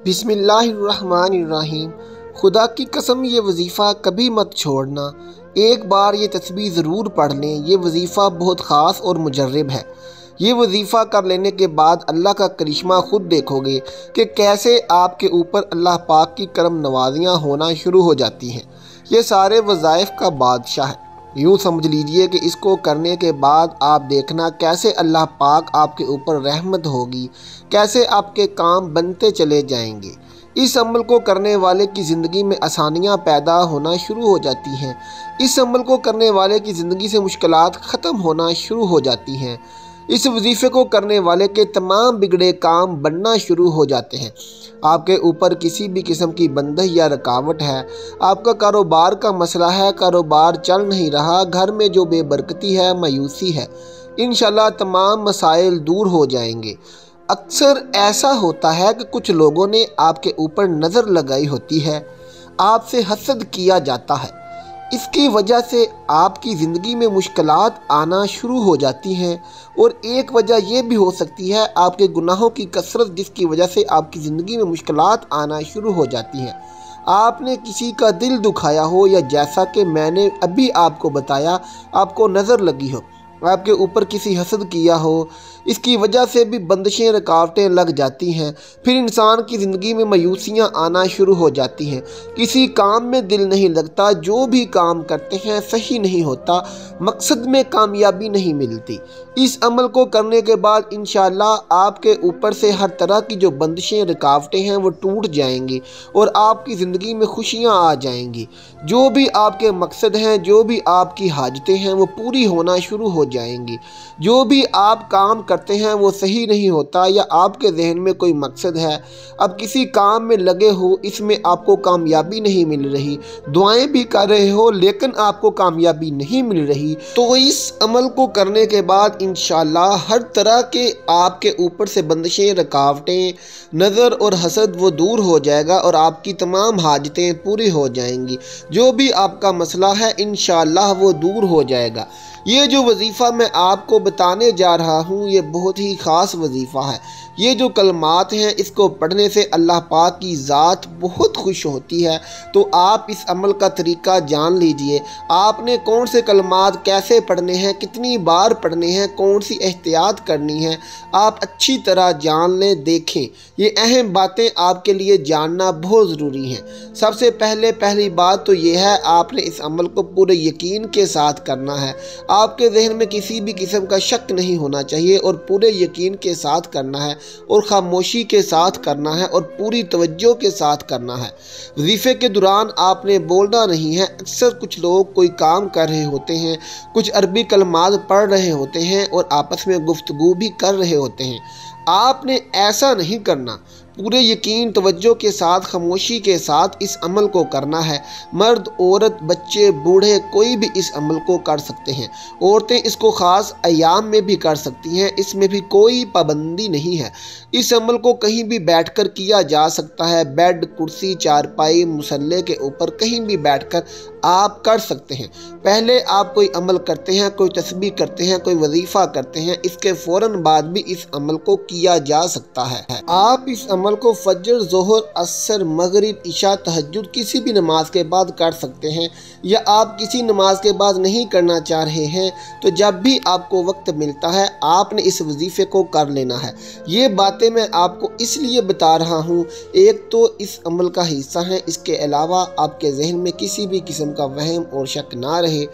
بسم اللہ الرحمن الرحیم۔ خدا کی قسم یہ وظیفہ کبھی مت چھوڑنا، ایک بار یہ تسبیح ضرور پڑھ لیں۔ یہ وظیفہ بہت خاص اور مجرب ہے۔ یہ وظیفہ کر لینے کے بعد اللہ کا کرشمہ خود دیکھو گے کہ کیسے آپ کے اوپر اللہ پاک کی کرم نوازیاں ہونا شروع ہو جاتی ہیں۔ یہ سارے وظائف کا بادشاہ ہے۔ یوں سمجھ لیجئے کہ اس کو کرنے کے بعد آپ دیکھنا کیسے اللہ پاک آپ کے اوپر رحمت ہوگی، کیسے آپ کے کام بنتے چلے جائیں گے۔ اس عمل کو کرنے والے کی زندگی میں آسانیاں پیدا ہونا شروع ہو جاتی ہیں۔ اس عمل کو کرنے والے کی زندگی سے مشکلات ختم ہونا شروع ہو جاتی ہیں۔ اس وظیفے کو کرنے والے کے تمام بگڑے کام بننا شروع ہو جاتے ہیں۔ آپ کے اوپر کسی بھی قسم کی بندش یا رکاوٹ ہے، آپ کا کاروبار کا مسئلہ ہے، کاروبار چل نہیں رہا، گھر میں جو بے برکتی ہے، مایوسی ہے، انشاءاللہ تمام مسائل دور ہو جائیں گے۔ اکثر ایسا ہوتا ہے کہ کچھ لوگوں نے آپ کے اوپر نظر لگائی ہوتی ہے، آپ سے حسد کیا جاتا ہے۔ اس کی وجہ سے آپ کی زندگی میں مشکلات آنا شروع ہو جاتی ہیں، اور ایک وجہ یہ بھی ہو سکتی ہے آپ کے گناہوں کی کثرت، جس کی وجہ سے آپ کی زندگی میں مشکلات آنا شروع ہو جاتی ہیں۔ آپ نے کسی کا دل دکھایا ہو، یا جیسا کہ میں نے ابھی آپ کو بتایا، آپ کو نظر لگی ہو، آپ کے اوپر کسی حسد کیا ہو، اس کی وجہ سے بھی بندشیں رکاوٹیں لگ جاتی ہیں۔ پھر انسان کی زندگی میں مایوسیاں آنا شروع ہو جاتی ہیں، کسی کام میں دل نہیں لگتا، جو بھی کام کرتے ہیں صحیح نہیں ہوتا، مقصد میں کامیابی نہیں ملتی۔ اس عمل کو کرنے کے بعد انشاءاللہ آپ کے اوپر سے ہر طرح کی جو بندشیں رکاوٹیں ہیں وہ ٹوٹ جائیں گی، اور آپ کی زندگی میں خوشیاں آ جائیں گی۔ جو بھی آپ کے مقصد ہیں، جو بھی آپ کی حاجتیں ہیں، وہ پوری ہونا شروع ہو جائیں گی۔ جو بھی آپ کام کرتے ہیں وہ صحیح نہیں ہوتا، یا آپ کے ذہن میں کوئی مقصد ہے، اب کسی کام میں لگے ہو، اس میں آپ کو کامیابی نہیں مل رہی، دعائیں بھی کر رہے ہو لیکن آپ کو کامیابی نہیں مل رہی، تو اس عمل کو کرنے کے بعد انشاءاللہ ہر طرح کے آپ کے اوپر سے بندشیں، رکاوٹیں، نظر اور حسد وہ دور ہو جائے گا، اور آپ کی تمام حاجتیں پوری ہو جائیں گی۔ جو بھی آپ کا مسئلہ ہے انشاءاللہ وہ دور ہو جائے گا۔ یہ جو وظیفہ میں آپ کو بتانے جا رہا ہوں، یہ بہت ہی خاص وظیفہ ہے۔ یہ جو کلمات ہیں، اس کو پڑھنے سے اللہ پاک کی ذات بہت خوش ہوتی ہے۔ تو آپ اس عمل کا طریقہ جان لیجئے۔ آپ نے کون سے کلمات کیسے پڑھنے ہیں، کتنی بار پڑھنے ہیں، کون سی احتیاط کرنی ہے، آپ اچھی طرح جان لیں، دیکھیں۔ یہ اہم باتیں آپ کے لیے جاننا بہت ضروری ہیں۔ سب سے پہلی بات تو یہ ہے، آپ نے اس عمل کو پورے یقین کے ساتھ کرنا ہے۔ آپ کے ذہن میں کسی بھی قسم کا شک نہیں ہونا چاہیے، اور پورے یقین کے ساتھ کرنا ہے، اور خاموشی کے ساتھ کرنا ہے، اور پوری توجہ کے ساتھ کرنا ہے۔ وظیفے کے دوران آپ نے بولنا نہیں ہے۔ اکثر کچھ لوگ کوئی کام کر رہے ہوتے ہیں، کچھ عربی کلمات پڑھ رہے ہوتے ہیں، اور آپس میں گفتگو بھی کر رہے ہوتے ہیں۔ آپ نے ایسا نہیں کرنا۔ پورے یقین، توجہ کے ساتھ، خاموشی کے ساتھ اس عمل کو کرنا ہے۔ مرد، عورت، بچے، بوڑھے، کوئی بھی اس عمل کو کر سکتے ہیں۔ عورتیں اس کو خاص ایام میں بھی کر سکتی ہیں، اس میں بھی کوئی پابندی نہیں ہے۔ اس عمل کو کہیں بھی بیٹھ کر کیا جا سکتا ہے، بیڈ، کرسی، چارپائی، مصلے کے اوپر کہیں بھی بیٹھ کر آپ کر سکتے ہیں۔ پہلے آپ کوئی عمل کرتے ہیں، کوئی تسبیح کرتے ہیں، کوئی وظیفہ کرتے ہیں، اس کے فوراً بعد بھی اس عمل کو کیا جا سکتا ہے۔ آپ اس عمل کو فجر، ظہر، عصر، مغرب، عشاء، تہجد کسی بھی نماز کے بعد کر سکتے ہیں، یا آپ کسی نماز کے بعد نہیں کرنا چاہ رہے ہیں تو جب بھی آپ کو وقت ملتا ہے آپ نے اس وظیفے کو کر لینا ہے۔ یہ باتیں میں آپ کو اس لیے بتا رہا ہوں، ایک تو اس عمل کا حصہ ہیں، اس کے علاوہ آپ کے ذہن میں کسی بھی قسم کا وہم اور شک نہ رہے۔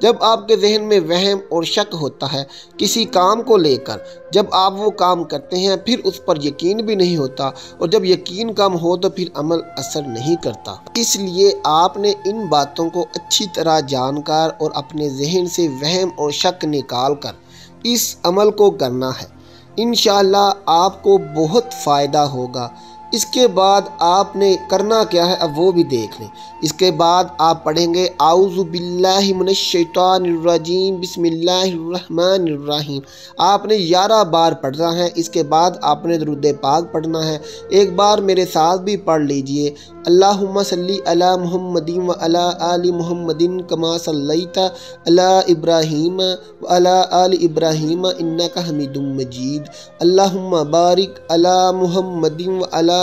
جب آپ کے ذہن میں وہم اور شک ہوتا ہے کسی کام کو لے کر، جب آپ وہ کام کرتے ہیں پھر اس پر یقین بھی نہیں ہوتا، اور جب یقین کم ہو تو پھر عمل اثر نہیں کرتا۔ اس لیے آپ نے ان باتوں کو اچھی طرح جان کر اور اپنے ذہن سے وہم اور شک نکال کر اس عمل کو کرنا ہے۔ انشاءاللہ آپ کو بہت فائدہ ہوگا۔ اس کے بعد آپ نے کرنا کیا ہے اب وہ بھی دیکھ لیں۔ اس کے بعد آپ پڑھیں گے اعوذ باللہ من الشیطان الرجیم بسم اللہ الرحمن الرحیم۔ آپ نے 11 بار پڑھنا ہے۔ اس کے بعد آپ نے درود پاک پڑھنا ہے۔ ایک بار میرے ساتھ بھی پڑھ لیجئے، اللہم صلی علی محمد و علی آل محمد کما صلیت علی ابراہیم و علی آل ابراہیم انک حمید مجید، اللہم بارک علی محمد و علی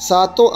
7